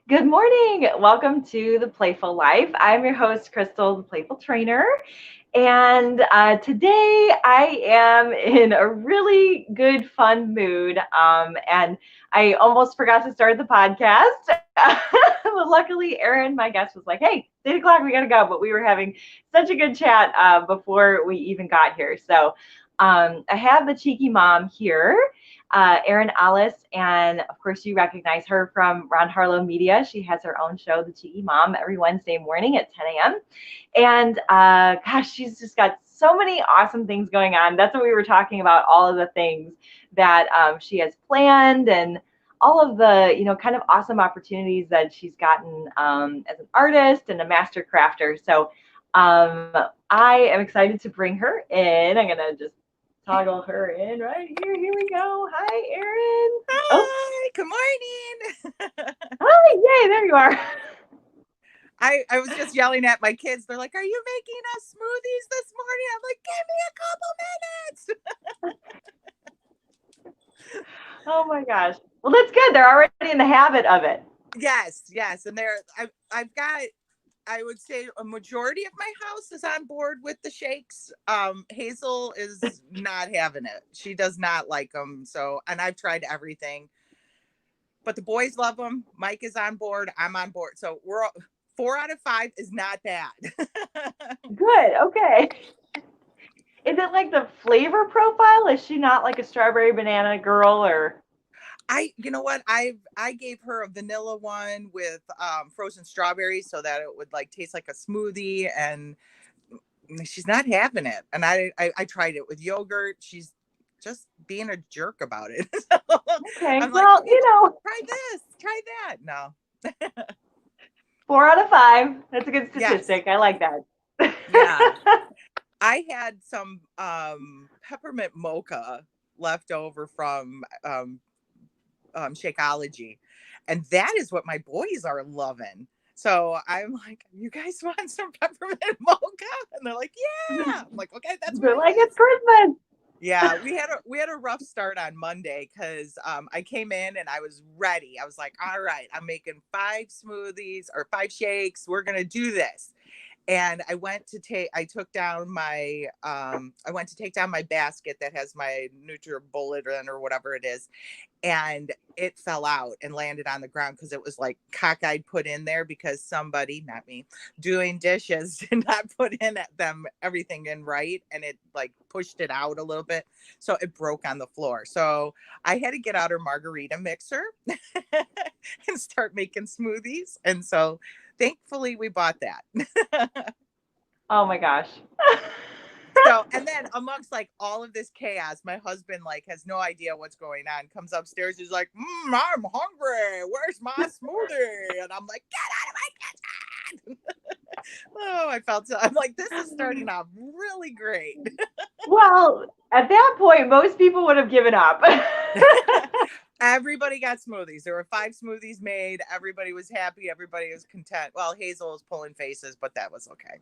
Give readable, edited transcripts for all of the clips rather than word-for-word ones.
Good morning. Welcome to the Playful Life. I'm your host, Krystal, the Playful Trainer. And today I am in a really good, fun mood. And I almost forgot to start the podcast. But luckily, Erin, my guest, was like, hey, 8 o'clock, we got to go. But we were having such a good chat before we even got here. So I have the cheeky mom here, Erin Ollis, and of course you recognize her from Ron Harlow Media. She has her own show, The Cheeky Mom, every Wednesday morning at 10 a.m. And gosh, she's just got so many awesome things going on. That's what we were talking about, all of the things that she has planned and all of the, kind of awesome opportunities that she's gotten as an artist and a master crafter. So um, I am excited to bring her in. I'm going to just toggle her in right here. Here we go. Hi, Erin. Oh, Hi, good morning. hi. Yay, there you are. I was just yelling at my kids. They're like, "Are you making us smoothies this morning?" I'm like, "Give me a couple minutes." Oh my gosh. Well, that's good. They're already in the habit of it. Yes, and I've got, I would say, a majority of my house is on board with the shakes. Hazel is not having it. She does not like them. So, and I've tried everything, but the boys love them. Mike is on board. I'm on board. So we're 4 out of 5 is not bad. Good. Okay. Is it like the flavor profile? Is she not like a strawberry banana girl or? You know what, I gave her a vanilla one with frozen strawberries so that it would like taste like a smoothie, and she's not having it. And I tried it with yogurt. She's just being a jerk about it. So Okay. I'm like, Well, try this, try that. No. 4 out of 5. That's a good Yes. statistic. I like that. Yeah. I had some peppermint mocha left over from Shakeology, and that is what my boys are loving. So I'm like, "You guys want some peppermint mocha?" And they're like, "Yeah." I'm like, "Okay, that's what They're it like, it's is." Christmas. Yeah, we had a rough start on Monday because I came in and I was ready. I was like, "All right, I'm making 5 smoothies or 5 shakes. We're gonna do this." And I took down my I went to take down my basket that has my NutriBullet in or whatever it is, and it fell out and landed on the ground because it was like cockeyed put in there because somebody, not me, doing dishes did not put in at them everything in right, and it like pushed it out a little bit, so it broke on the floor. So I had to get out our margarita mixer and start making smoothies, and so thankfully we bought that. Oh my gosh. So, and then amongst like all of this chaos, my husband like has no idea what's going on. Comes upstairs, he's like, "I'm hungry. Where's my smoothie?" And I'm like, "Get out of my kitchen!" Oh, I felt so. I'm like, this is starting off really great. Well, at that point, most people would have given up. Everybody got smoothies. There were 5 smoothies made. Everybody was happy. Everybody was content. Well, Hazel was pulling faces, but that was okay.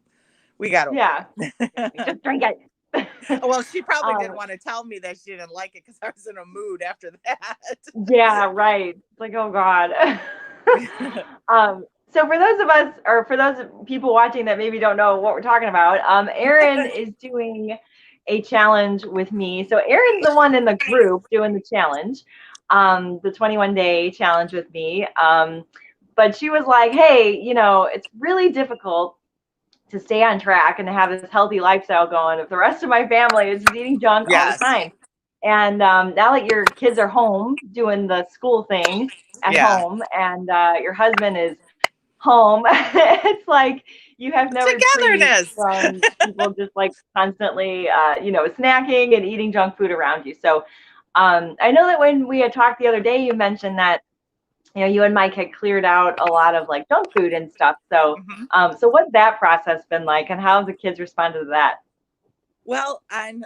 We got over Yeah. it. Just drink it. Well, she probably didn't um, want to tell me that she didn't like it because I was in a mood after that. yeah, right. It's like, oh God. So for those of us, or for those people watching that maybe don't know what we're talking about, Erin is doing a challenge with me. So Erin's the one in the group doing the challenge, the 21-day challenge with me. But she was like, hey, it's really difficult to stay on track and to have this healthy lifestyle going if the rest of my family is just eating junk all the Yes. time. And now that your kids are home doing the school thing at Yeah. home and your husband is home, it's like you have no reprieve Togetherness. from people just like constantly, snacking and eating junk food around you. So I know that when we had talked the other day, you mentioned that you and Mike had cleared out a lot of like junk food and stuff. So, Mhm. so what's that process been like, and how have the kids responded to that? Well, on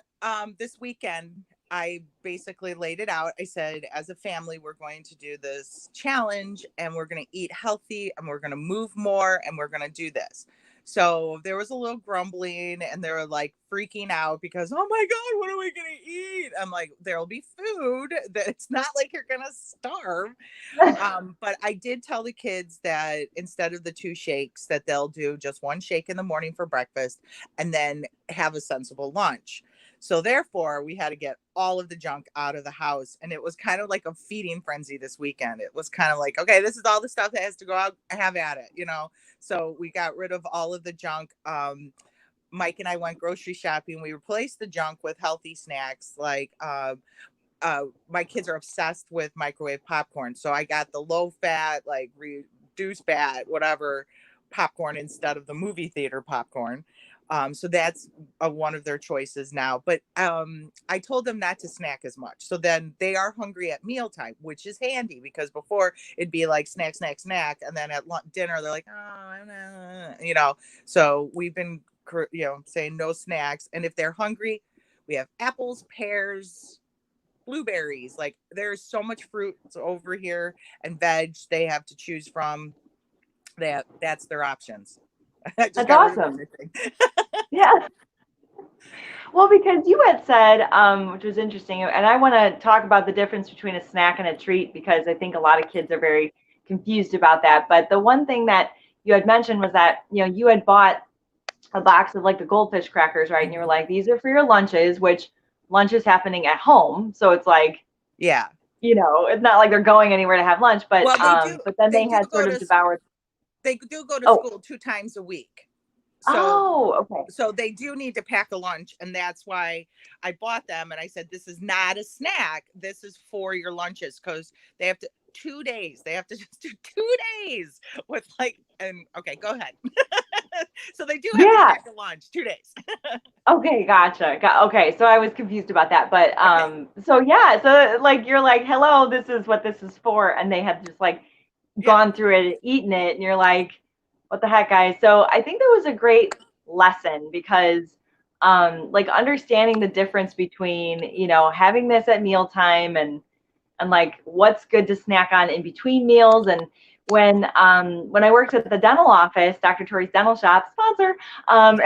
this weekend, I basically laid it out. I said, as a family, we're going to do this challenge and we're going to eat healthy and we're going to move more and we're going to do this. So there was a little grumbling and they were like freaking out because, oh my God, what are we going to eat? I'm like, there'll be food. That it's not like you're going to starve. But I did tell the kids that instead of the two shakes, that they'll do just one shake in the morning for breakfast and then have a sensible lunch. So therefore, we had to get all of the junk out of the house. And it was kind of like a feeding frenzy this weekend. It was kind of like, okay, this is all the stuff that has to go out, have at it, you know? So we got rid of all of the junk. Mike and I went grocery shopping. We replaced the junk with healthy snacks like my kids are obsessed with microwave popcorn. So I got the low fat, like reduced fat, whatever popcorn instead of the movie theater popcorn. So that's one of their choices now. But I told them not to snack as much. So then they are hungry at mealtime, which is handy because before it'd be like snack, snack, snack. And then at dinner, they're like, oh, you know, so we've been, saying no snacks. And if they're hungry, we have apples, pears, blueberries. Like there's so much fruit over here and veg they have to choose from. That's their options. I just That's got rid of awesome. everything. Yeah. Well, because you had said, which was interesting, and I want to talk about the difference between a snack and a treat because I think a lot of kids are very confused about that. But the one thing that you had mentioned was that, you had bought a box of like the goldfish crackers, right? And you were like, these are for your lunches, which lunch is happening at home. So it's like, Yeah. it's not like they're going anywhere to have lunch, Well, they do. but then They they do had go sort to. of devoured. They do go to Oh, school 2 times a week. So okay. so they do need to pack a lunch, and that's why I bought them. And I said, this is not a snack, this is for your lunches, because they have to 2 days, they have to just do 2 days with like, and okay, go ahead. So they do have to Yeah. pack a lunch 2 days. Okay, gotcha. Okay, so I was confused about that, but Okay. so yeah, so like you're like, hello, this is what this is for, and they have just like Yeah. gone through it and eaten it, and you're like, what the heck, guys? So I think that was a great lesson because like understanding the difference between having this at mealtime and like what's good to snack on in between meals. And when I worked at the dental office, Dr. Tori's Dental Shop, sponsor, um,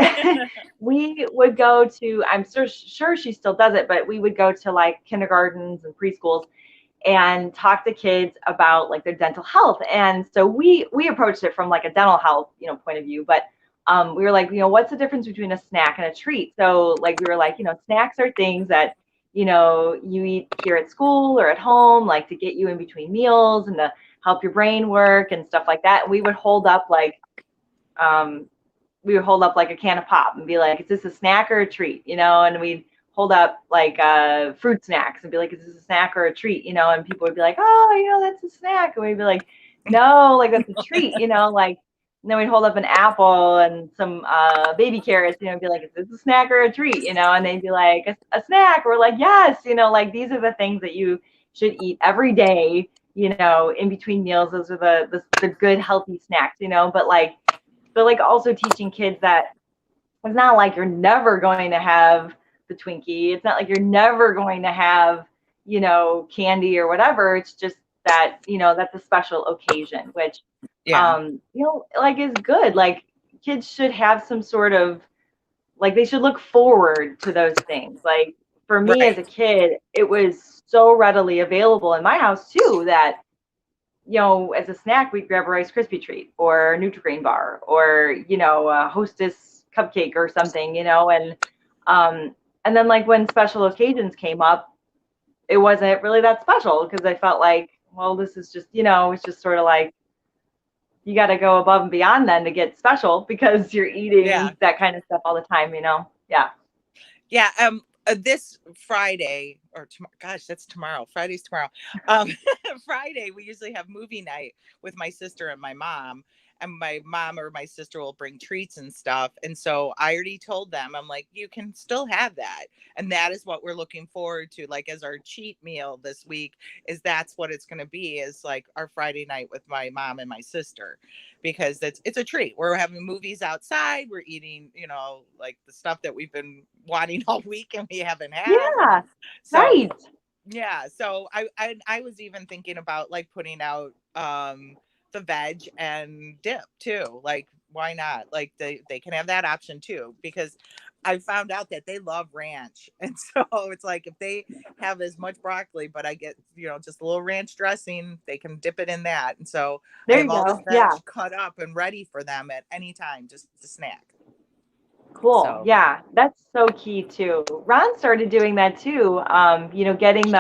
we would go to, I'm sure she still does it, but we would go to like kindergartens and preschools and talk to kids about like their dental health. And so we approached it from like a dental health point of view, but we were like, what's the difference between a snack and a treat? So like we were like, snacks are things that you eat here at school or at home, like to get you in between meals and to help your brain work and stuff like that. And um, we would hold up like a can of pop and be like, is this a snack or a treat? And we'd hold up like fruit snacks and be like, is this a snack or a treat? And people would be like, oh, that's a snack. And we'd be like, no, like that's a treat, like, and then we'd hold up an apple and some baby carrots, and be like, is this a snack or a treat? And they'd be like, a snack. We're like, yes, like these are the things that you should eat every day, in between meals. Those are the good, healthy snacks, but like also teaching kids that it's not like you're never going to have the Twinkie. It's not like you're never going to have, candy or whatever. It's just that, that's a special occasion, which, Yeah. like is good. Like kids should have some sort of, like they should look forward to those things. Like for me as a Right. kid, it was so readily available in my house too that as a snack, we'd grab a Rice Krispie treat or a Nutri-Grain bar or, a Hostess cupcake or something, and then like when special occasions came up, it wasn't really that special because I felt like, well, this is just, it's just sort of like you got to go above and beyond then to get special because you're Yeah. eating that kind of stuff all the time. Yeah. Yeah. This Friday or tomorrow, gosh, that's tomorrow. Friday's tomorrow. Um, Friday, we usually have movie night with my sister and my mom. And my mom or my sister will bring treats and stuff. And so I already told them, I'm like, you can still have that. And that is what we're looking forward to. Like as our cheat meal this week is that's what it's going to be, is like our Friday night with my mom and my sister, because it's a treat. We're having movies outside. We're eating, like the stuff that we've been wanting all week and we haven't had. And Yeah. so, Right. yeah. So I was even thinking about like putting out the veg and dip too. Like why not? Like they can have that option too, because I found out that they love ranch. And so it's like if they have as much broccoli, but I get, just a little ranch dressing, they can dip it in that. And so I There have you all this go. veg Yeah. cut up and ready for them at any time, just to snack. Cool. So Yeah. That's so key too. Ron started doing that too. Getting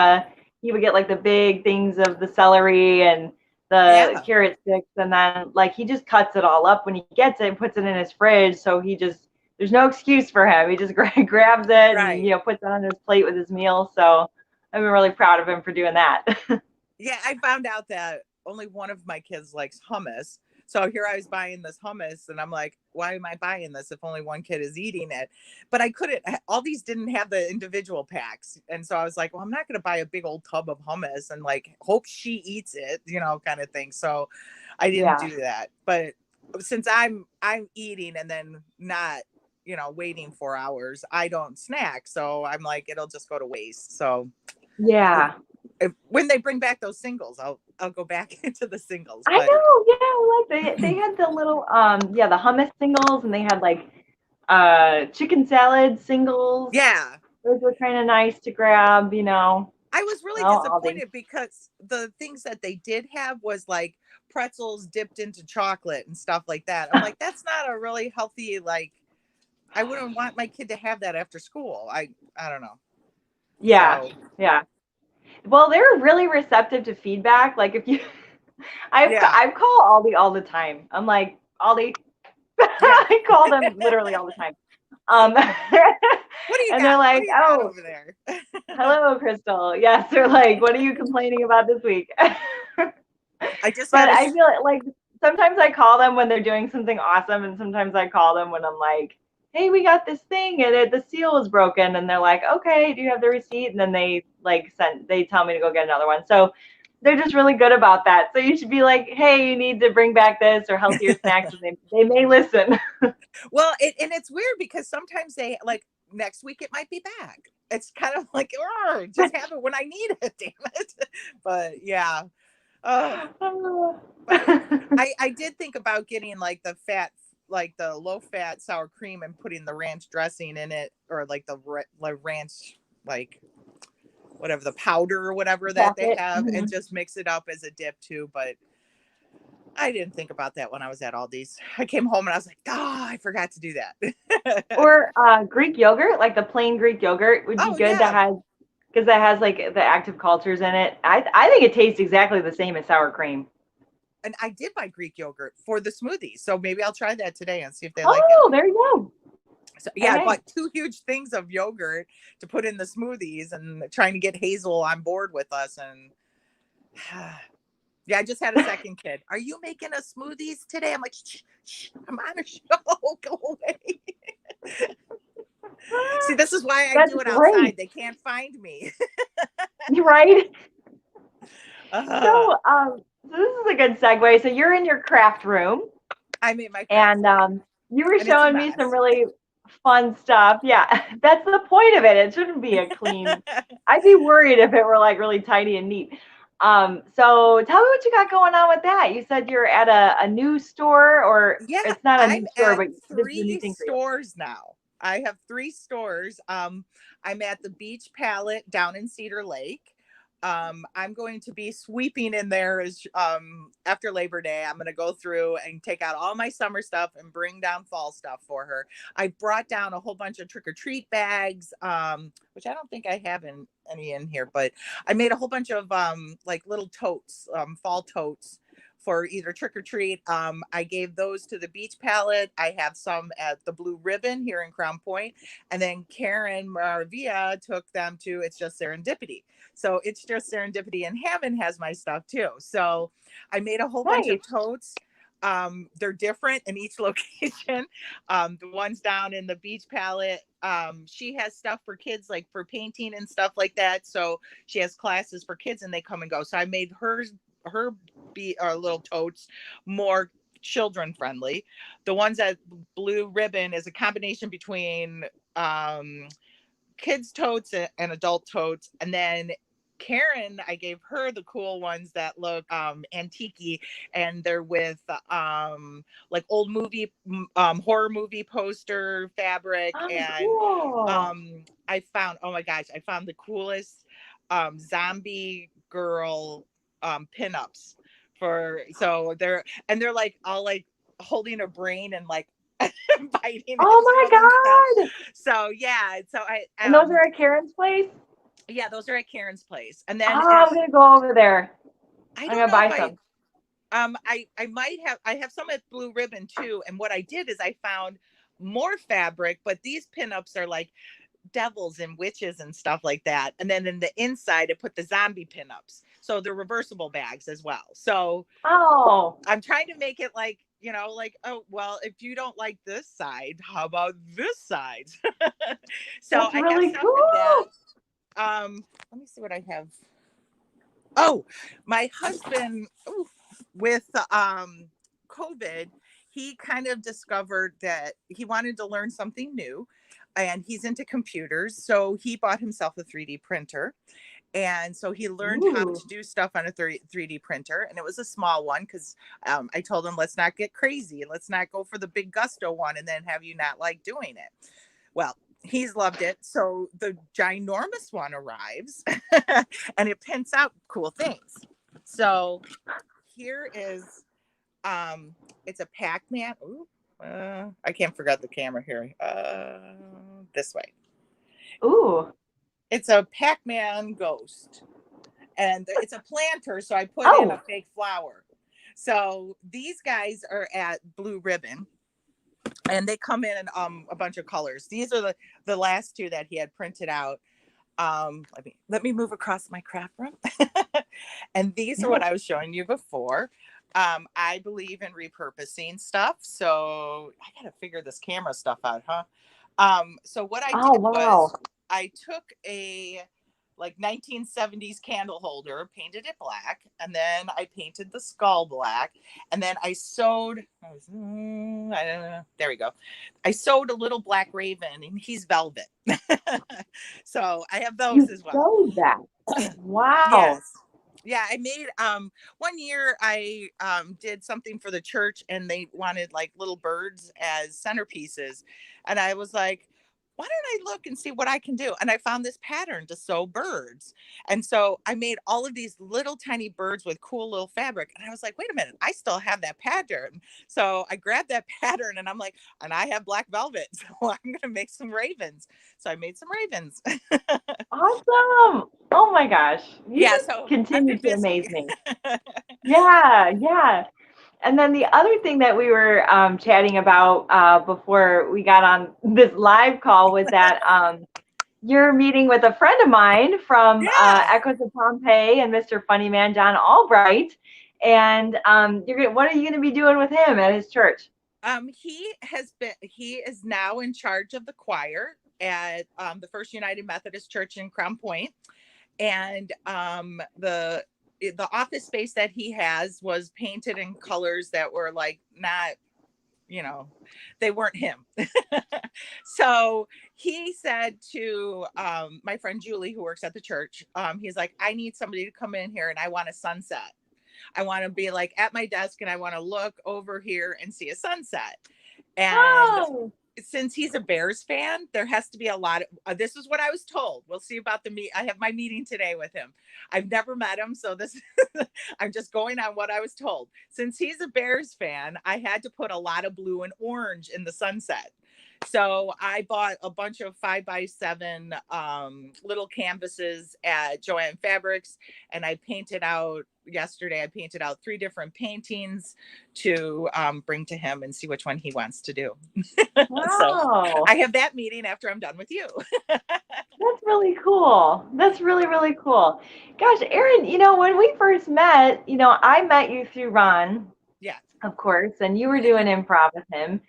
he would get like the big things of the celery and the yeah, carrot sticks, and then like he just cuts it all up when he gets it and puts it in his fridge. So there's no excuse for him. He just grabs it and, right. puts it on his plate with his meal. So I've been really proud of him for doing that. Yeah, I found out that only one of my kids likes hummus. So here I was buying this hummus and I'm like, why am I buying this if only one kid is eating it? But I couldn't, all these didn't have the individual packs. And so I was like, well, I'm not going to buy a big old tub of hummus and like hope she eats it, kind of thing. So I didn't Yeah. do that. But since I'm eating and then not, waiting 4 hours, I don't snack. So I'm like, it'll just go to waste. So Yeah. when they bring back those singles, I'll go back into the singles. I But know. Yeah. Like they had the little, the hummus singles, and they had like chicken salad singles. yeah, Those were kind of nice to grab, I was really Oh, Aldi. disappointed because the things that they did have was like pretzels dipped into chocolate and stuff like that. I'm like, that's not a really healthy, like, I wouldn't want my kid to have that after school. I don't know. Yeah, So yeah. Well, they're really receptive to feedback. Like if you, yeah, I've called Aldi all the time. I'm like, Aldi, yeah. I call them literally all the time. Um, What do you and they're got? What do like, you got oh, over there? hello, Krystal. Yes, they're like, what are you complaining about this week? I just But had a I feel like sometimes I call them when they're doing something awesome, and sometimes I call them when I'm like, "Hey, we got this thing, and the seal is broken," and they're like, "Okay, do you have the receipt?" And then they tell me to go get another one. So they're just really good about that. So you should be like, "Hey, you need to bring back this or healthier snacks," and they may listen. well, and it's weird because sometimes they like next week it might be back. It's kind of like, oh, just have it when I need it, damn it. But yeah. Oh, but I did think about getting like the fat, like the low fat sour cream and putting the ranch dressing in it, or like the ranch, like whatever the powder or whatever that they Packet. have, and Mhm. just mix it up as a dip too. But I didn't think about that when I was at Aldi's. I came home and I was like, oh, I forgot to do that. Or Greek yogurt, like the plain Greek yogurt would be Oh good. yeah. Because that has like the active cultures in it. I think it tastes exactly the same as sour cream. And I did buy Greek yogurt for the smoothie. So maybe I'll try that today and see if they like it. Oh, there you go. So Very yeah, I nice. bought two huge things of yogurt to put in the smoothies and trying to get Hazel on board with us. And yeah, I just had a second kid. Are you making a smoothies today? I'm like, shh, shh, I'm on a show. Go away. See, this is why I That's do it outside. great. They can't find me. Right? uh, So, so this is a good segue. So you're in your craft room, I'm in my craft and room you were and it's a showing me some mess. really fun stuff. Yeah, that's the point of it. It shouldn't be a clean. I'd be worried if it were like really tidy and neat. So tell me what you got going on with that. You said you're at a new store, or Yeah, it's not a I'm new store, at but this is a new three thing for you. stores now. I have three stores. I'm at the Beach Palette down in Cedar Lake. I'm going to be sweeping in there as after Labor Day. I'm going to go through and take out all my summer stuff and bring down fall stuff for her. I brought down a whole bunch of trick or treat bags, which I don't think I have any in here, but I made a whole bunch of like little totes, fall totes for either trick or treat. I gave those to the Beach Palette. I have some at the Blue Ribbon here in Crown Point. And then Karen Maravilla took them to It's Just Serendipity. So It's Just Serendipity in Hammond has my stuff too. So I made a whole bunch of Nice. totes. They're different in each location. The ones down in the Beach Palette, she has stuff for kids, like for painting and stuff like that. So she has classes for kids and they come and go. So I made her little totes more children friendly. The ones at Blue Ribbon is a combination between kids totes and adult totes, and then Karen, I gave her the cool ones that look antique, and they're with like old movie horror movie poster fabric. Oh, And cool. I found, oh my gosh, I found the coolest zombie girl pinups for, so they're like all like holding a brain and like biting Oh his my throat and stuff. God. So yeah, so I And those are at Karen's place? yeah, those are at Karen's place. And Oh, then I'm gonna go over there. I I'm don't gonna know if buy some. I might have, I have some at Blue Ribbon too. And what I did is I found more fabric, but these pinups are like devils and witches and stuff like that. And then in the inside, I put the zombie pinups. So they're reversible bags as well. So Oh, I'm trying to make it like, you know, like, oh, well, if you don't like this side, how about this side? So that's I have really some of that. cool. Let me see what I have. Oh, my husband, ooh, with COVID, he kind of discovered that he wanted to learn something new, and he's into computers. So he bought himself a 3D printer. And so he learned how Ooh. to do stuff on a 3D printer. And it was a small one because I told him, let's not get crazy. Let's not go for the big gusto one and then have you not like doing it. Well, he's loved it. So the ginormous one arrives and it prints out cool things. So here is it's a Pac-Man. Ooh, I can't forget the camera here. This way. Ooh. It's a Pac-Man ghost. And it's a planter, so I put in a Oh. fake flower. So these guys are at Blue Ribbon, and they come in a bunch of colors. These are the last two that he had printed out. Let me move across my craft room. And these are Yeah. what I was showing you before. I believe in repurposing stuff, so I gotta figure this camera stuff out, huh? So what I Oh, did was wow. I took a like 1970s candle holder, painted it black, and then I painted the skull black, and then I sewed. I don't know, there we go. I sewed a little black raven, and he's velvet. So I have those You as well. sewed that. Wow. Yes. Yeah, I made one year I did something for the church and they wanted like little birds as centerpieces. And I was like, why don't I look and see what I can do? And I found this pattern to sew birds. And so I made all of these little tiny birds with cool little fabric. And I was like, wait a minute, I still have that pattern. So I grabbed that pattern and I'm like, and I have black velvet. So I'm going to make some ravens. So I made some ravens. Awesome. Oh my gosh. You Yeah, just so I've continue been to busy. amaze me. Yeah, yeah. And then the other thing that we were chatting about before we got on this live call was that you're meeting with a friend of mine from Yeah. Echoes of Pompeii and Mr. Funny Man John Albright. And what are you going to be doing with him at his church? He is now in charge of the choir at the First United Methodist Church in Crown Point. And the office space that he has was painted in colors that were like not, you know, they weren't him. So he said to my friend Julie, who works at the church, he's like, I need somebody to come in here and I want a sunset. I want to be like at my desk and I want to look over here and see a sunset. And Oh, since he's a Bears fan, there has to be a lot of this is what I was told. We'll see about the meet. I have my meeting today with him. I've never met him, so this I'm just going on what I was told. Since he's a Bears fan, I had to put a lot of blue and orange in the sunset. So I bought a bunch of 5x7 little canvases at Joann Fabrics, and I painted out yesterday. I painted out 3 different paintings to bring to him and see which one he wants to do. So wow. I have that meeting after I'm done with you. That's really cool. That's really, really cool. Gosh, Erin, when we first met, I met you through Ron, Yeah. of course, and you were doing improv with him.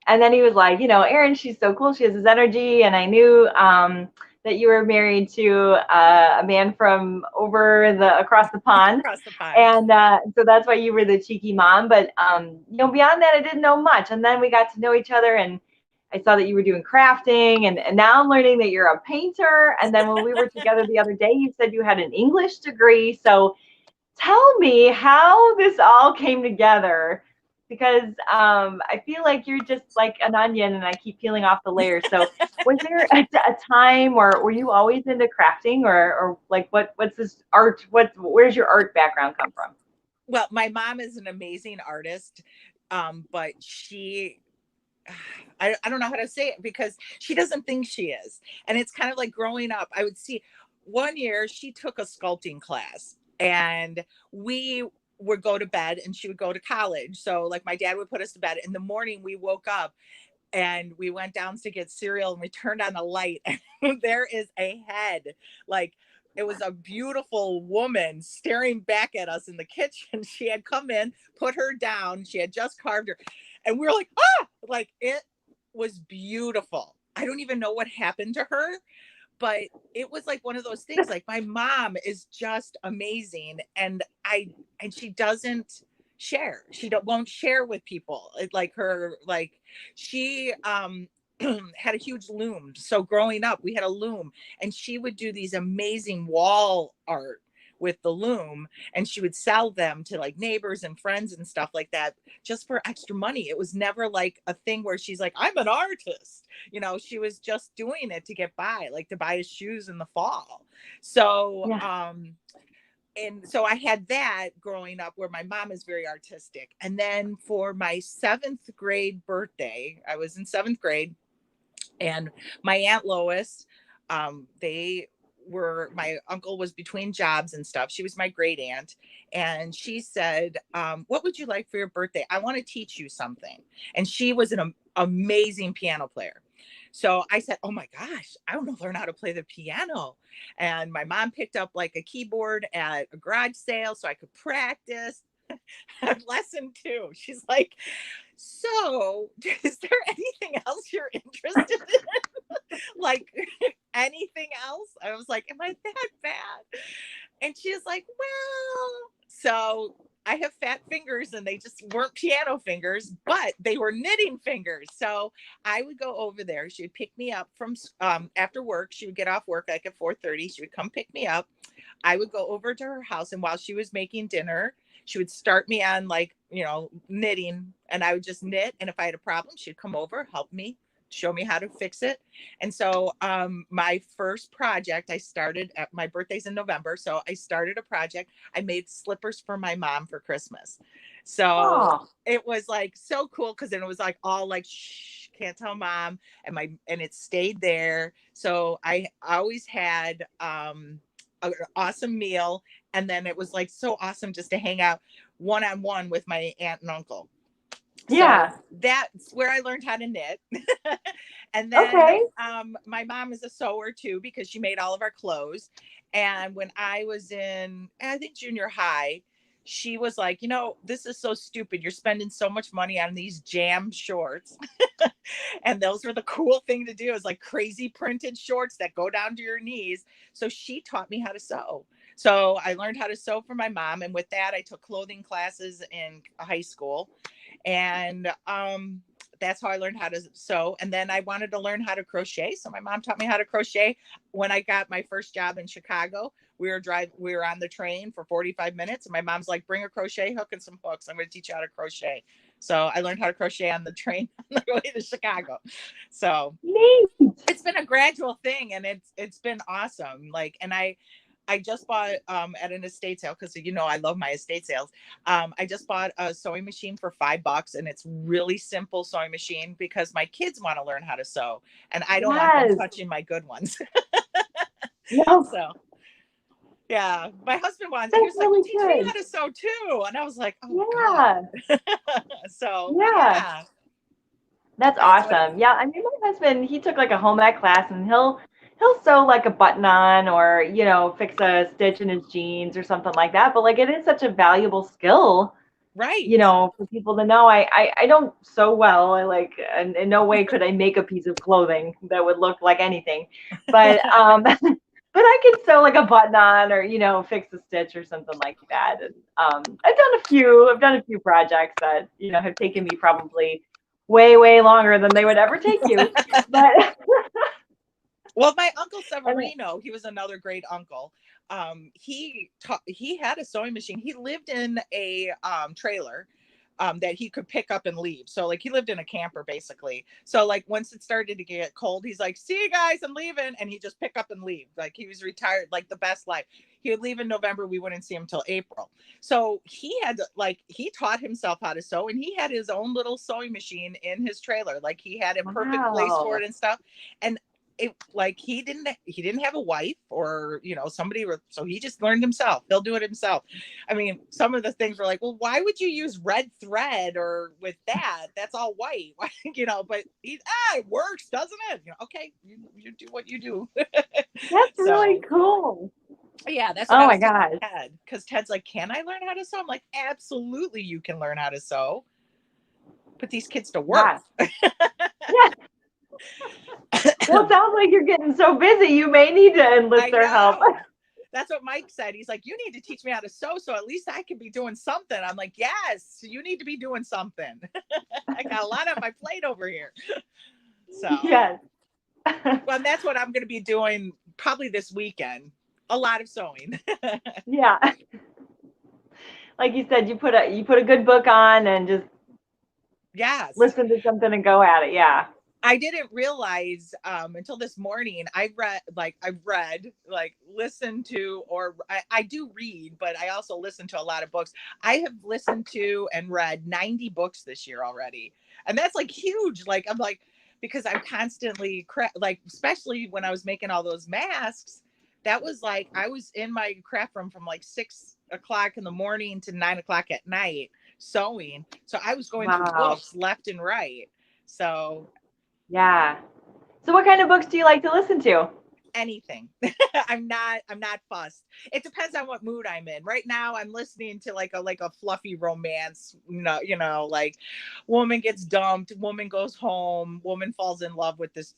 And then he was like, Erin, she's so cool. She has this energy. And I knew that you were married to a man from across the pond. Across the pond. And so that's why you were the cheeky mom. But, beyond that, I didn't know much. And then we got to know each other. And I saw that you were doing crafting, and now I'm learning that you're a painter. And then when we were together the other day, you said you had an English degree. So tell me how this all came together, because I feel like you're just like an onion and I keep peeling off the layers. So was there a time, or were you always into crafting, or like what's this art? Where's your art background come from? Well, my mom is an amazing artist, but I don't know how to say it because she doesn't think she is. And it's kind of like growing up. I would see one year she took a sculpting class and we would go to bed and she would go to college. So like my dad would put us to bed. In the morning we woke up and we went down to get cereal and we turned on the light and there is a head, like it was a beautiful woman staring back at us in the kitchen. She had come in, put her down, she had just carved her, and we were like, ah, like it was beautiful. I don't even know what happened to her, but it was like one of those things. Like my mom is just amazing, and she doesn't share. She won't share with people. It, like her, like she had a huge loom. So growing up, we had a loom, and she would do these amazing wall art with the loom, and she would sell them to like neighbors and friends and stuff like that just for extra money. It was never like a thing where she's like, I'm an artist. You know, she was just doing it to get by, like to buy his shoes in the fall. So Yeah. And so I had that growing up where my mom is very artistic. And then for my 7th grade birthday, I was in 7th grade, and my Aunt Lois, my uncle was between jobs and stuff. She was my great aunt. And she said, what would you like for your birthday? I want to teach you something. And she was an amazing piano player. So I said, oh my gosh, I want to learn how to play the piano. And my mom picked up like a keyboard at a garage sale so I could practice. Lesson 2. She's like, so is there anything else you're interested in? Like anything else? I was like, am I that bad? And she's like, well, so I have fat fingers and they just weren't piano fingers, but they were knitting fingers. So I would go over there. She would pick me up from after work. She would get off work like at 4:30. She would come pick me up. I would go over to her house, and while she was making dinner, she would start me on like, knitting, and I would just knit. And if I had a problem, she'd come over, help me, show me how to fix it. And so my first project, I started at my birthday's in November. So I started a project. I made slippers for my mom for Christmas. So Oh, it was like so cool because then it was like all like, shh, can't tell mom. And it stayed there. So I always had an awesome meal. And then it was like so awesome just to hang out one-on-one with my aunt and uncle. So yeah. that's where I learned how to knit. And then Okay. my mom is a sewer too, because she made all of our clothes. And when I was in, I think, junior high, she was like, this is so stupid. You're spending so much money on these jam shorts. And those were the cool thing to do, is like crazy printed shorts that go down to your knees. So she taught me how to sew. So I learned how to sew from my mom. And with that, I took clothing classes in high school. And that's how I learned how to sew. And then I wanted to learn how to crochet. So my mom taught me how to crochet. When I got my first job in Chicago, we were on the train for 45 minutes. And my mom's like, bring a crochet hook and some hooks. I'm going to teach you how to crochet. So I learned how to crochet on the train on the way to Chicago. So Neat. it's been a gradual thing, and it's been awesome. Like, and I just bought at an estate sale, because I love my estate sales. I just bought a sewing machine for $5, and it's really simple sewing machine because my kids want to learn how to sew, and I don't want them Yes. touching my good ones. No, So yeah, my husband wants. He that's was like, "Well, really teach me how good. to sew too," and I was like, "Oh Yeah. God." So Yeah. yeah, That's that's what. awesome. Yeah, I mean, my husband, he took like a home ec class, and he'll sew like a button on, or fix a stitch in his jeans or something like that. But like, it is such a valuable skill, Right. for people to know. I don't sew well. I like, and in no way could I make a piece of clothing that would look like anything. But but I can sew like a button on, or fix a stitch or something like that. And I've done a few projects that have taken me probably way, way longer than they would ever take you. But Well, my uncle and Severino, he was another great uncle. He had a sewing machine. He lived in a trailer that he could pick up and leave. So like he lived in a camper basically. So like once it started to get cold, he's like, "See you guys, I'm leaving," and he just pick up and leave. Like he was retired, like the best life. He would leave in November. We wouldn't see him till April. So he had like he taught himself how to sew, and he had his own little sewing machine in his trailer. Like he had a perfect place for wow. it and stuff. And it like he didn't have a wife or somebody, so he just learned himself. He'll do it himself. I mean, some of the things were like, well, why would you use red thread or with that's all white? But it works, doesn't it? Okay, you do what you do. That's really So cool. yeah, that's what Oh I my was telling gosh. Ted, because Ted's like, can I learn how to sew? I'm like, absolutely, you can learn how to sew. Put these kids to work. Yeah. Yeah. Well, it sounds like you're getting so busy, you may need to enlist I their help. know. That's what Mike said. He's like, you need to teach me how to sew, so at least I can be doing something. I'm like, yes, you need to be doing something. I got a lot on my plate over here. So, Yes. well, that's what I'm going to be doing probably this weekend. A lot of sewing. Yeah. Like you said, you put a good book on and just Yes. listen to something and go at it. Yeah. I didn't realize until this morning. Listened to, or I do read, but I also listen to a lot of books. I have listened to and read 90 books this year already. And that's like huge. Like, I'm like, because I'm constantly, like, especially when I was making all those masks, that was like, I was in my craft room from like 6 o'clock in the morning to 9 o'clock at night sewing. So I was going through Wow. books left and right. So Yeah. So what kind of books do you like to listen to? anything. I'm not fussed. It depends on what mood I'm in. Right now I'm listening to like a fluffy romance, like woman gets dumped, woman goes home, woman falls in love with this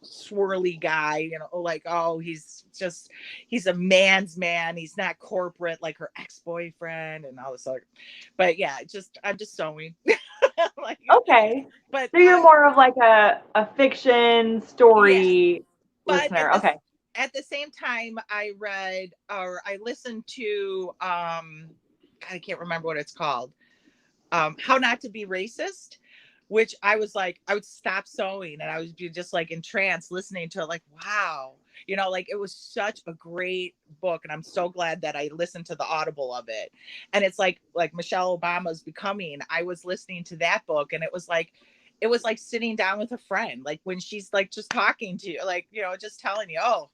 swirly guy, like, oh, he's a man's man, he's not corporate like her ex-boyfriend and all this other. But yeah, I'm just sewing. Like, Okay. but So you're more of like a fiction yeah. story But listener. Okay. at the same time, I read or I listened to I can't remember what it's called. How Not to Be Racist, which I was like, I would stop sewing and I would be just like entranced listening to it, like, wow. Like it was such a great book. And I'm so glad that I listened to the audible of it. And it's like Michelle Obama's Becoming. I was listening to that book and it was like sitting down with a friend, like when she's like just talking to you, like, just telling you, oh,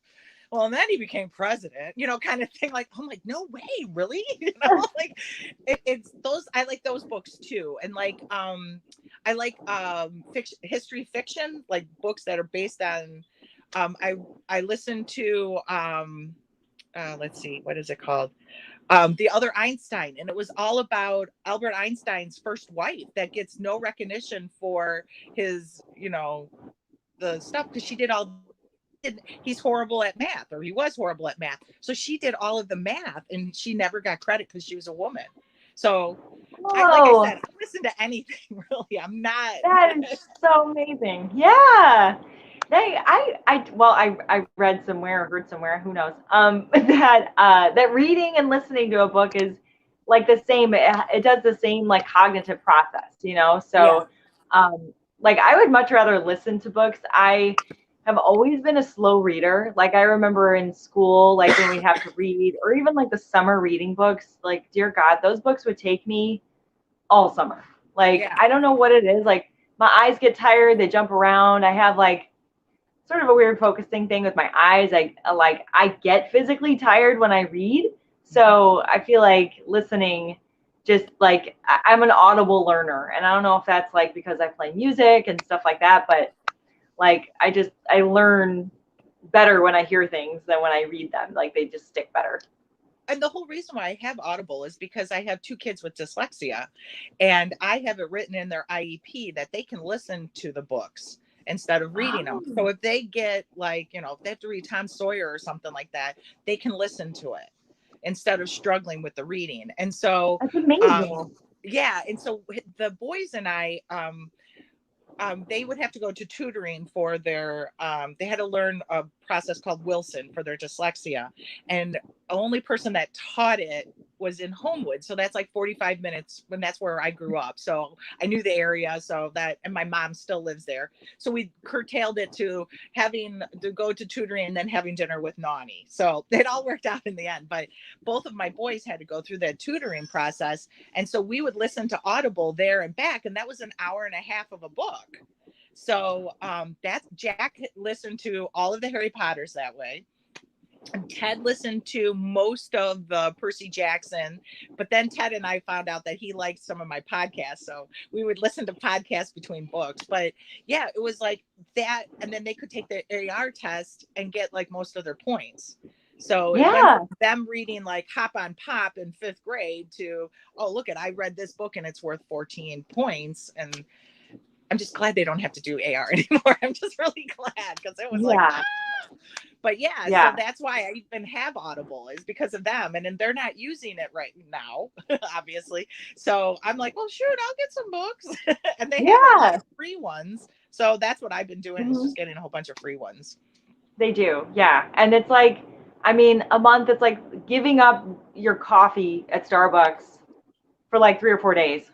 well, and then he became president, kind of thing. Like, I'm like, no way, really? Like it's those, I like those books too. And like, I like history fiction, like books that are based on, I listened to, let's see, what is it called? The Other Einstein, and it was all about Albert Einstein's first wife that gets no recognition for his, the stuff, because she did all. He's horrible at math, or he was horrible at math. So she did all of the math, and she never got credit because she was a woman. So, like I Oh, said, I listen to anything really. I'm not. that is so amazing. Yeah. I read somewhere or heard somewhere, who knows, that reading and listening to a book is like the same. It does the same like cognitive process. Yeah. So, like I would much rather listen to books. I have always been a slow reader. Like I remember in school, like when we'd have to read, or even like the summer reading books. Like, dear God, those books would take me all summer. Like, Yeah. I don't know what it is. Like, my eyes get tired, they jump around. I have like sort of a weird focusing thing with my eyes. I get physically tired when I read. So I feel like listening, just like I'm an audible learner. And I don't know if that's like because I play music and stuff like that, but like I learn better when I hear things than when I read them. Like they just stick better. And the whole reason why I have Audible is because I have two kids with dyslexia, and I have it written in their IEP that they can listen to the books instead of reading them. So Oh, if they get like, if they have to read Tom Sawyer or something like that, they can listen to it instead of struggling with the reading. And so, that's um, amazing. yeah. And so the boys and I, they would have to go to tutoring for their, they had to learn a process called Wilson for their dyslexia. And the only person that taught it was in Homewood. So that's like 45 minutes when that's where I grew up. So I knew the area. So that, and my mom still lives there. So we curtailed it to having to go to tutoring and then having dinner with Nani. So it all worked out in the end. But both of my boys had to go through that tutoring process. And so we would listen to Audible there and back. And that was an hour and a half of a book. So that's Jack listened to all of the Harry Potters that way. Ted listened to most of the Percy Jackson, but then Ted and I found out that he liked some of my podcasts. So we would listen to podcasts between books. But yeah, it was like that. And then they could take the AR test and get like most of their points. So it went from them reading like Hop on Pop in 5th grade to, oh, look at, I read this book and it's worth 14 points. And I'm just glad they don't have to do AR anymore. I'm just really glad because it was like, ah! But yeah, so that's why I even have Audible is because of them. And then they're not using it right now, obviously. So I'm like, well, shoot, I'll get some books. And they have a lot of free ones. So that's what I've been doing is just getting a whole bunch of free ones. They do. Yeah. And it's like, I mean, a month, it's like giving up your coffee at Starbucks for like 3 or 4 days.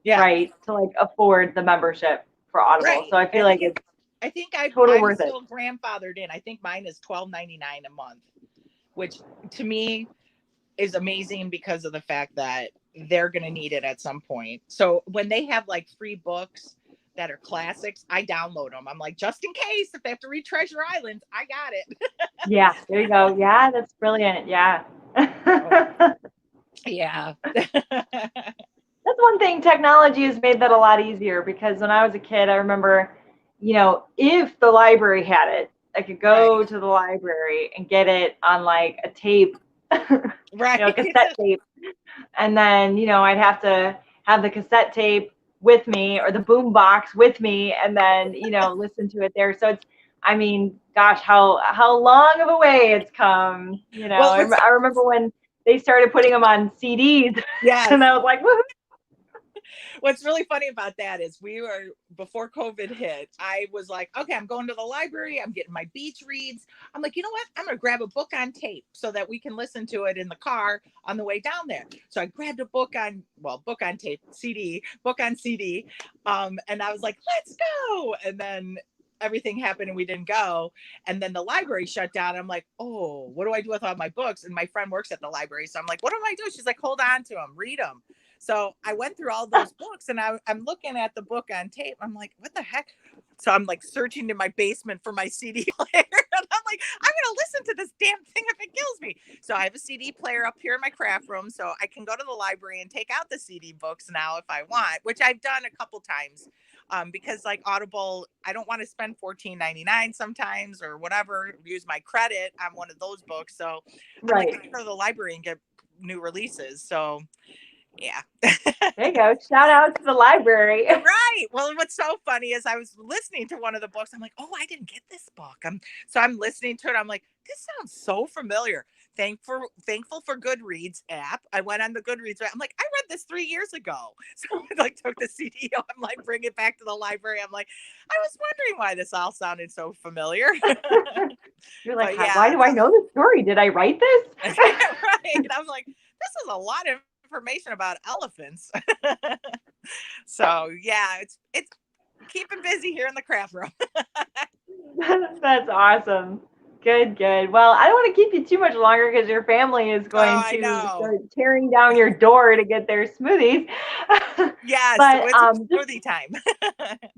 Yeah. Right. To like afford the membership for Audible. Right. So I feel like it's, I think I'm still grandfathered in. I think mine is $12.99 a month, which to me is amazing because of the fact that they're going to need it at some point. So when they have like free books that are classics, I download them. I'm like, just in case if they have to read Treasure Island, I got it. Yeah, there you go. Yeah, that's brilliant. Yeah. Yeah. That's one thing. Technology has made that a lot easier because when I was a kid, I remember, you know, if the library had it, I could go to the library and get it on like a tape, right? You know, cassette tape. And then, you know, I'd have to have the cassette tape with me or the boom box with me and then, you know, listen to it there. So it's, I mean, gosh, how long of a way it's come, you know. Well, I remember when they started putting them on CDs. Yes. And I was like, woohoo. What's really funny about that is before COVID hit, I was like, okay, I'm going to the library. I'm getting my beach reads. I'm like, you know what? I'm going to grab a book on tape so that we can listen to it in the car on the way down there. So I grabbed a book on tape, book on CD. And I was like, let's go. And then everything happened and we didn't go. And then the library shut down. I'm like, oh, what do I do with all my books? And my friend works at the library. So I'm like, what do I do? She's like, hold on to them, read them. So I went through all those books and I'm looking at the book on tape. I'm like, what the heck? So I'm like searching in my basement for my CD player. And I'm like, I'm going to listen to this damn thing if it kills me. So I have a CD player up here in my craft room. So I can go to the library and take out the CD books now if I want, which I've done a couple times. Because like Audible, I don't want to spend $14.99 sometimes or whatever, use my credit on one of those books. So I'm like, I can go to the library and get new releases. So yeah. There you go. Shout out to the library. Right. Well, what's so funny is I was listening to one of the books. I'm like, oh, I didn't get this book. So I'm listening to it. I'm like, this sounds so familiar. Thankful for Goodreads app. I went on the Goodreads. I'm like, I read this 3 years ago. So I like took the CD. I'm like, bring it back to the library. I'm like, I was wondering why this all sounded so familiar. You're like, why do I know this story? Did I write this? Right. I'm like, this is a lot of information about elephants. So yeah, it's keeping busy here in the craft room. That's awesome. Good. Well, I don't want to keep you too much longer because your family is going to start tearing down your door to get their smoothies. Yes, but it's smoothie time.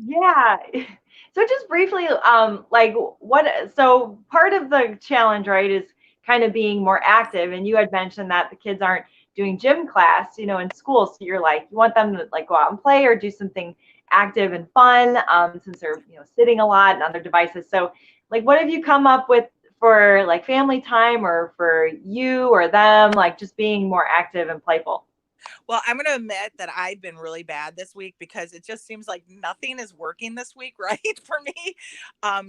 Yeah. So just briefly, so part of the challenge, right, is kind of being more active. And you had mentioned that the kids aren't doing gym class, you know, in school. So you're like, you want them to like go out and play or do something active and fun, since they're, you know, sitting a lot and on their devices. So like, what have you come up with for like family time or for you or them, like just being more active and playful? Well, I'm going to admit that I've been really bad this week because it just seems like nothing is working this week, right, for me.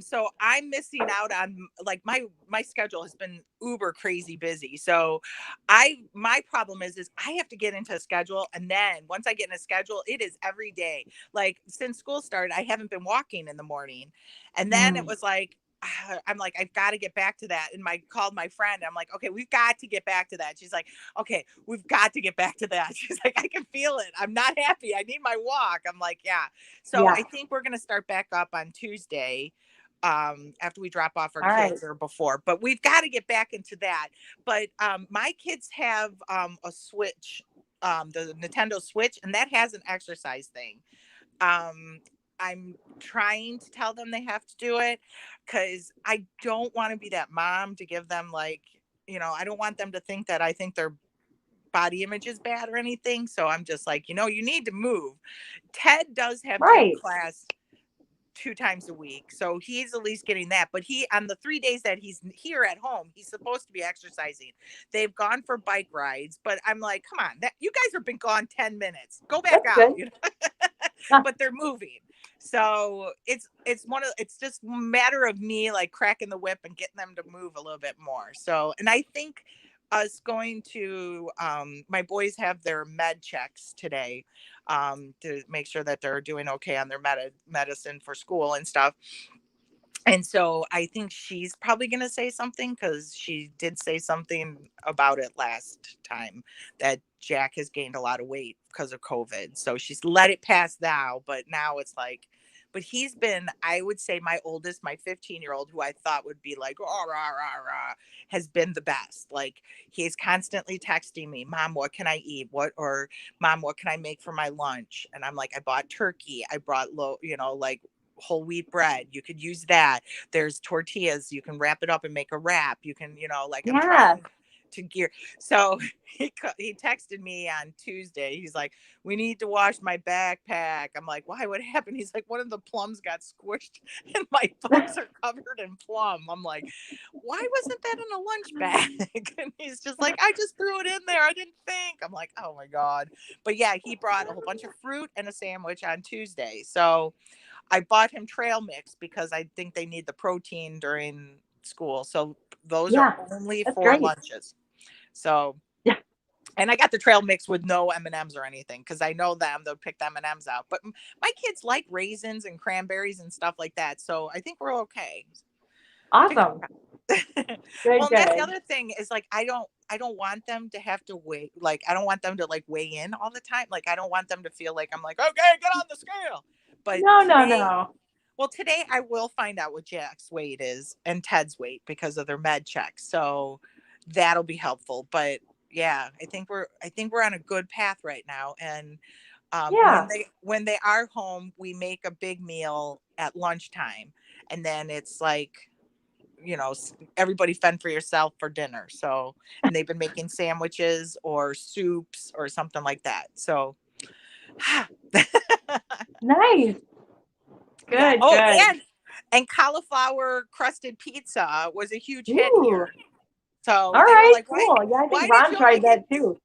So I'm missing out on, like, my schedule has been uber crazy busy. So my problem is I have to get into a schedule, and then once I get in a schedule, it is every day. Like, since school started, I haven't been walking in the morning, and then it Mm, was like, I'm like, I've got to get back to that. And I called my friend. I'm like, okay, we've got to get back to that. She's like, okay, we've got to get back to that. She's like, I can feel it. I'm not happy. I need my walk. I'm like, yeah. So yeah. I think we're going to start back up on Tuesday, after we drop off our All right. kids or before, but we've got to get back into that. But my kids have a Switch, the Nintendo Switch, and that has an exercise thing. um I'm trying to tell them they have to do it because I don't want to be that mom to give them, like, I don't want them to think that I think their body image is bad or anything. So I'm just like, you need to move. Ted does have gym Right. class 2 times a week. So he's at least getting that. But on the 3 days that he's here at home, he's supposed to be exercising. They've gone for bike rides, but I'm like, come on, you guys have been gone 10 minutes. Go back That's out, good. but they're moving. So it's just a matter of me, like, cracking the whip and getting them to move a little bit more. So, and I think us going to, my boys have their med checks today, to make sure that they're doing okay on their medicine for school and stuff. And so I think she's probably going to say something, because she did say something about it last time, that Jack has gained a lot of weight because of COVID. So she's let it pass now, but now it's like, but he's been, I would say my oldest, my 15-year-old, who I thought would be like, oh, rah, rah, rah, has been the best. Like, he's constantly texting me, Mom, what can I eat? Or Mom, what can I make for my lunch? And I'm like, I bought turkey. I brought like whole wheat bread. You could use that. There's tortillas. You can wrap it up and make a wrap. You can, like, I'm Yeah. trying to gear. So he texted me on Tuesday. He's like, we need to wash my backpack. I'm like, why? What happened? He's like, one of the plums got squished and my books are covered in plum. I'm like, why wasn't that in a lunch bag? And he's just like, I just threw it in there. I didn't think. I'm like, oh my God. But yeah, he brought a whole bunch of fruit and a sandwich on Tuesday. So I bought him trail mix because I think they need the protein during school. So those are Yeah. only That's for great. lunches. So, Yeah. and I got the trail mix with no M&Ms or anything, because I know them, they'll pick the M&Ms out. But my kids like raisins and cranberries and stuff like that. So I think we're okay. Awesome. Well, Good, and that's the good. other thing is, like, I don't want them to have to wait. Like, I don't want them to, like, weigh in all the time. Like, I don't want them to feel like I'm like, okay, get on the scale. But No, no, today, no. well, today I will find out what Jack's weight is and Ted's weight because of their med checks. So that'll be helpful. But yeah, I think we're on a good path right now. And when Yeah. they are home, we make a big meal at lunchtime, and then it's like, everybody fend for yourself for dinner. So, and they've been making sandwiches or soups or something like that. So Nice. yeah. Good, Oh, good. and cauliflower crusted pizza was a huge hit Ooh. here. So All they were right, like, cool. Yeah, I think why did Ron you only tried get, that too.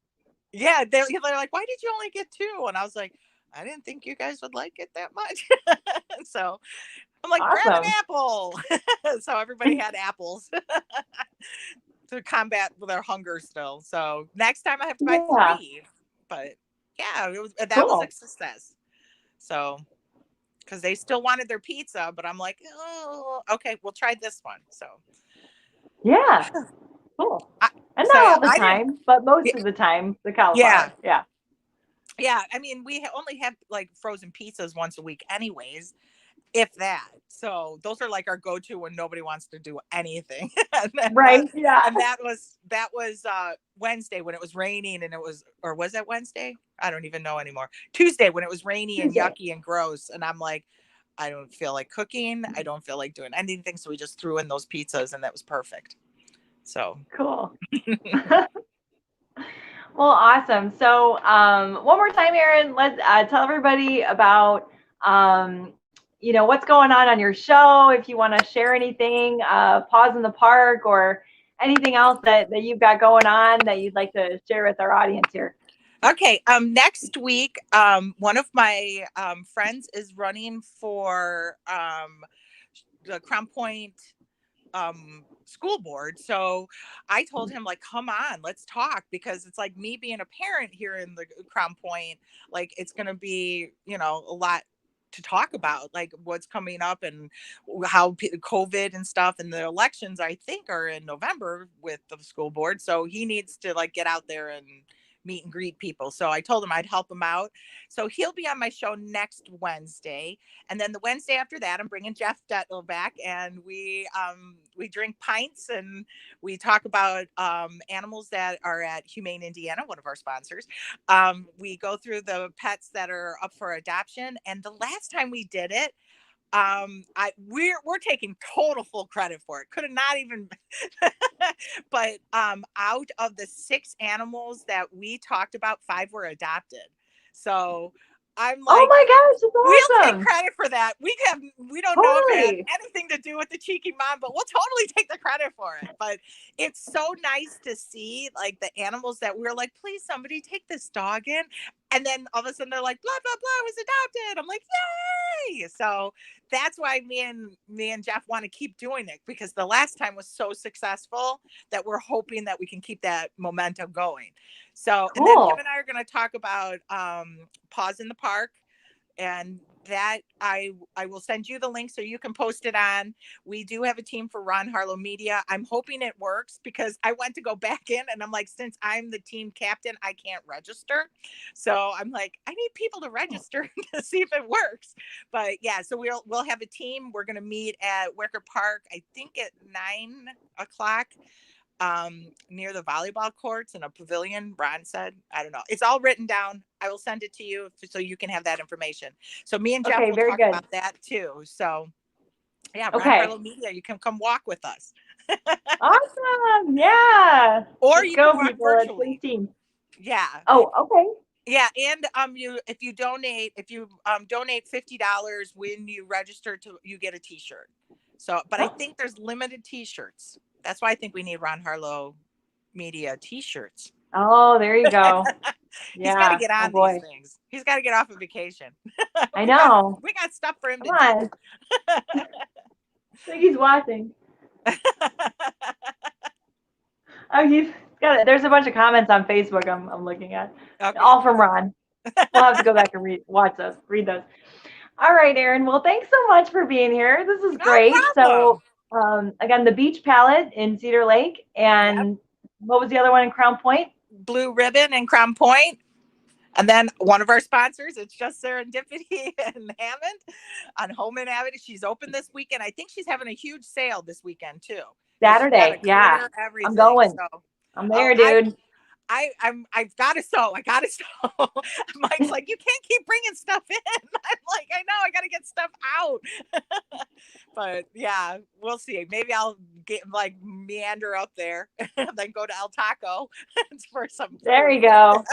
yeah, they're like, why did you only get two? And I was like, I didn't think you guys would like it that much. So I'm like, grab an Awesome. apple. So everybody had apples to combat their hunger still. So next time I have to buy Yeah. 3. But yeah, that was a Cool. success. So, because they still wanted their pizza, but I'm like, oh, okay, we'll try this one. So, Yeah. Cool. I, And so not yeah, all the I didn't. time, but most of the time, the Yeah, cauliflower. Yeah. yeah. I mean, we only have, like, frozen pizzas once a week, anyways, if that. So those are like our go-to when nobody wants to do anything. and then Right. that Yeah. and that was Wednesday when it was raining, and it was, or was that Wednesday? I don't even know anymore. Tuesday when it was rainy and Tuesday. yucky and gross, and I'm like, I don't feel like cooking. I don't feel like doing anything, so we just threw in those pizzas, and that was perfect. So Cool. Well, awesome. So, one more time, Erin, let's tell everybody about, what's going on your show. If you want to share anything, pause in the park, or anything else that you've got going on that you'd like to share with our audience here. Okay. Next week, one of my friends is running for the Crown Point school board. So I told him, like, come on, let's talk, because it's like me being a parent here in the Crown Point, like it's going to be, a lot to talk about, like what's coming up and how COVID and stuff, and the elections I think are in November with the school board. So he needs to like get out there and meet and greet people. So I told him I'd help him out. So he'll be on my show next Wednesday. And then the Wednesday after that, I'm bringing Jeff Detlow back, and we drink pints and we talk about animals that are at Humane Indiana, one of our sponsors. We go through the pets that are up for adoption. And the last time we did it, we're taking total full credit for it. Could have not even but out of the 6 animals that we talked about, 5 were adopted. So I'm Oh like, my gosh, we'll it's take awesome. credit for that. We don't know if it had Totally. anything to do with the cheeky mom, but we'll totally take the credit for it. But it's so nice to see like the animals that we're like, please somebody take this dog in. And then all of a sudden they're like, blah, blah, blah, was adopted. I'm like, yay. So that's why me and Jeff want to keep doing it, because the last time was so successful that we're hoping that we can keep that momentum going. So, and then him Cool. and I are going to talk about Paws in the Park, and that I will send you the link so you can post it on. We do have a team for Ron Harlow Media. I'm hoping it works, because I went to go back in and I'm like, since I'm the team captain, I can't register. So I'm like, I need people to register to see if it works. But yeah, so we'll have a team. We're going to meet at Wicker Park, I think at 9 o'clock, near the volleyball courts in a pavilion. Ron said, I don't know. It's all written down. I will send it to you so you can have that information. So me and Jeff Okay, will very talk good. about that too. So yeah, Ron Okay. Harlow Media, you can come walk with us. Awesome. Yeah. Or Let's you can go, walk people. Let's virtually. big team. Yeah. Oh, okay. Yeah. And if you donate $50 when you register, to you get a t-shirt. So but I think there's limited t-shirts. That's why I think we need Ron Harlow Media t-shirts. Oh, there you go. He's got to Yeah. get Oh on these boy. things. He's got to get off of vacation. I we got know. we got stuff for him Come to do. on. I think he's watching. Oh, he's got it. There's a bunch of comments on Facebook I'm looking at. Okay. All from Ron. We'll have to go back and read those. All right, Erin. Well, thanks so much for being here. This is No great. So, problem. again, the Beach Palette in Cedar Lake, Yep. and what was the other one in Crown Point? Blue Ribbon in Crown Point. And then one of our sponsors, it's Just Serendipity in Hammond on Holman Avenue. She's open this weekend. I think she's having a huge sale this weekend too, because she's got to Saturday. Yeah, clear I'm everything. going. So, I'm oh, there, dude. I've got to sew. I got to sew. Mike's like, you can't keep bringing stuff in. I'm like, I know, I got to get stuff out. But yeah, we'll see. Maybe I'll get like meander up there, then go to El Taco for some There food. you go.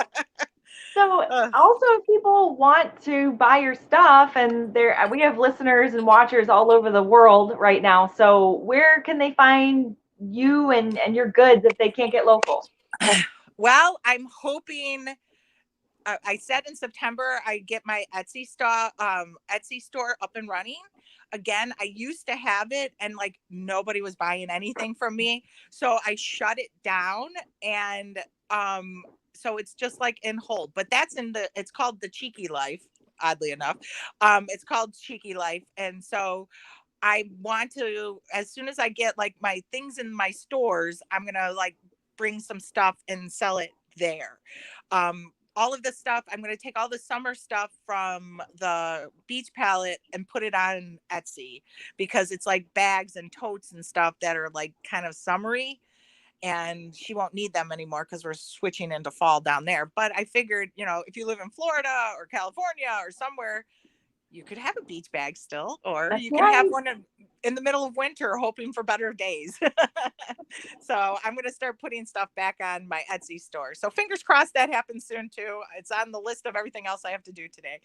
So Uh, also, if people want to buy your stuff, and we have listeners and watchers all over the world right now. So where can they find you and your goods if they can't get local? well, I'm hoping. I said in September I get my Etsy store up and running again. I used to have it, and like nobody was buying anything from me, so I shut it down. And so it's just like in hold. But it's called the Cheeky Life. Oddly enough, it's called Cheeky Life, and so I want to, as soon as I get like my things in my stores, I'm gonna like bring some stuff and sell it there. All of this stuff, I'm gonna take all the summer stuff from the beach palette and put it on Etsy, because it's like bags and totes and stuff that are like kind of summery, and she won't need them anymore because we're switching into fall down there. But I figured, if you live in Florida or California or somewhere, you could have a beach bag still, or That's you can have right. one in the middle of winter hoping for better days. So I'm going to start putting stuff back on my Etsy store. So fingers crossed that happens soon too. It's on the list of everything else I have to do today.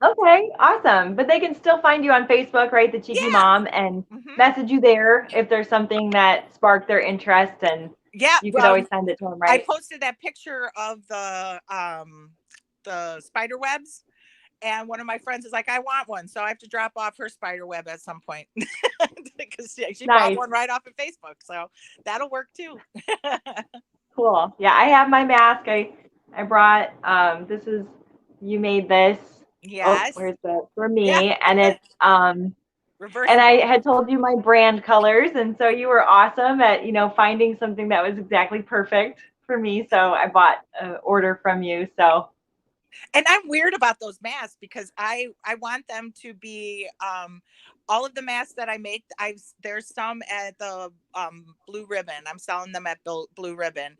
Okay, awesome. But they can still find you on Facebook, right? The Cheeky Yeah. Mom, and Hmm. message you there if there's something that sparked their interest. And Yeah, You could always send it to him, I right? posted that picture of the spider webs, and one of my friends is like, I want one, so I have to drop off her spider web at some point because she bought Nice. one right off of Facebook, so that'll work too. Cool. Yeah, I have my mask. I brought this is you made this. Oh, Yes. where's the for Yeah. me? And it's and I Reversible. had told you my brand colors, and so you were awesome at, finding something that was exactly perfect for me. So I bought an order from you. So And I'm weird about those masks because I want them to be all of the masks that I make. There's some at the Blue Ribbon. I'm selling them at Blue Ribbon.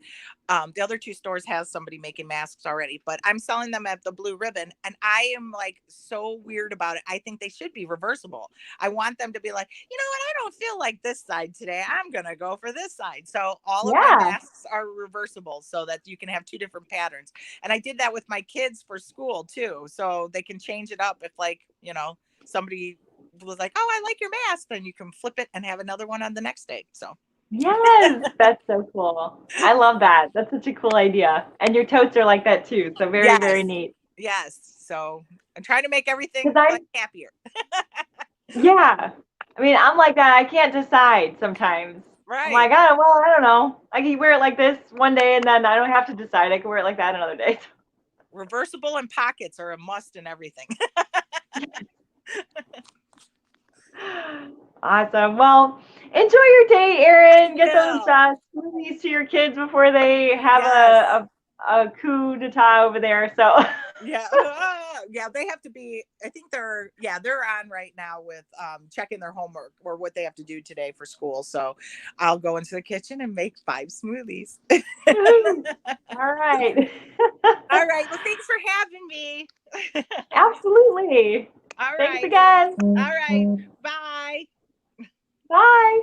The other two stores has somebody making masks already, but I'm selling them at the Blue Ribbon, and I am like so weird about it. I think they should be reversible. I want them to be like, you know what, I don't feel like this side today, I'm gonna go for this side. So all of my yeah, masks are reversible so that you can have two different patterns. And I did that with my kids for school too, so they can change it up if, like, somebody was like, oh, I like your mask, then you can flip it and have another one on the next day. So yes, that's so cool. I love that. That's such a cool idea. And your totes are like that too. So very, very yes, neat. yes. So I'm trying to make everything Because like happier. yeah, I mean, I'm like that. I can't decide sometimes. I'm Right. like, oh, well, I don't know. I can wear it like this one day, and then I don't have to decide. I can wear it like that another day. Reversible and pockets are a must in everything. Awesome. Well, enjoy your day, Erin. Get those Will. smoothies to your kids before they have Yes. a coup d'etat over there. So, Yeah. Yeah, they have to be, I think they're on right now with checking their homework or what they have to do today for school. So I'll go into the kitchen and make 5 smoothies. all right. All right. Well, thanks for having me. Absolutely. All Thanks right. again. All right. Bye. Bye.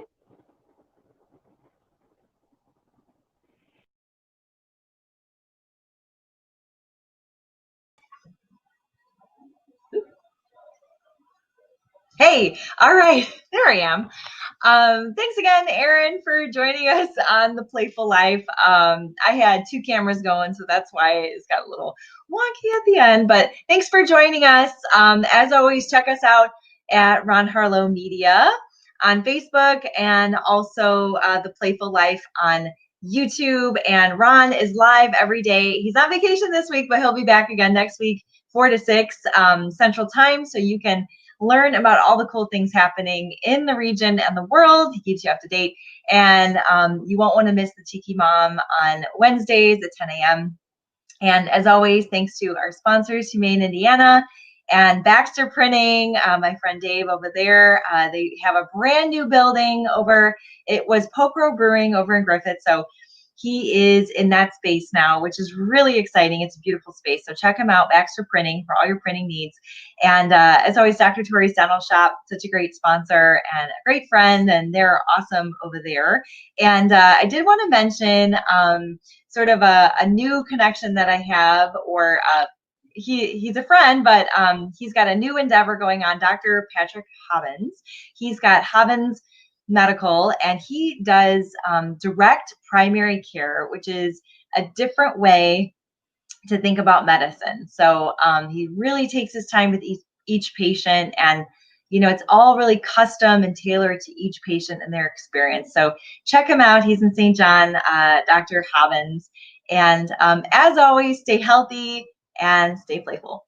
Hey, all right, there I am. Thanks again, Erin, for joining us on the Playful Life. I had two cameras going, so that's why it's got a little wonky at the end. But thanks for joining us. As always, check us out at Ron Harlow Media on Facebook, and also the Playful Life on YouTube. And Ron is live every day. He's on vacation this week, but he'll be back again next week, 4 to 6 Central Time, so you can learn about all the cool things happening in the region and the world. He keeps you up to date. And you won't want to miss the Tiki Mom on Wednesdays at 10 a.m. And as always, thanks to our sponsors, Humane Indiana and Baxter Printing, my friend Dave over there. They have a brand new building over, it was Pokro Brewing over in Griffith. So he is in that space now, which is really exciting. It's a beautiful space. So check him out, Baxter Printing, for all your printing needs. And as always, Dr. Tori's Dental Shop, such a great sponsor and a great friend, and they're awesome over there. And I did want to mention sort of a new connection that I have, or he's a friend, but he's got a new endeavor going on, Dr. Patrick Hobbins. He's got Hobbins Medical, and he does direct primary care, which is a different way to think about medicine. So he really takes his time with each patient, and it's all really custom and tailored to each patient and their experience. So check him out. He's in St. John, Dr. Hobbins. And as always, stay healthy and stay playful.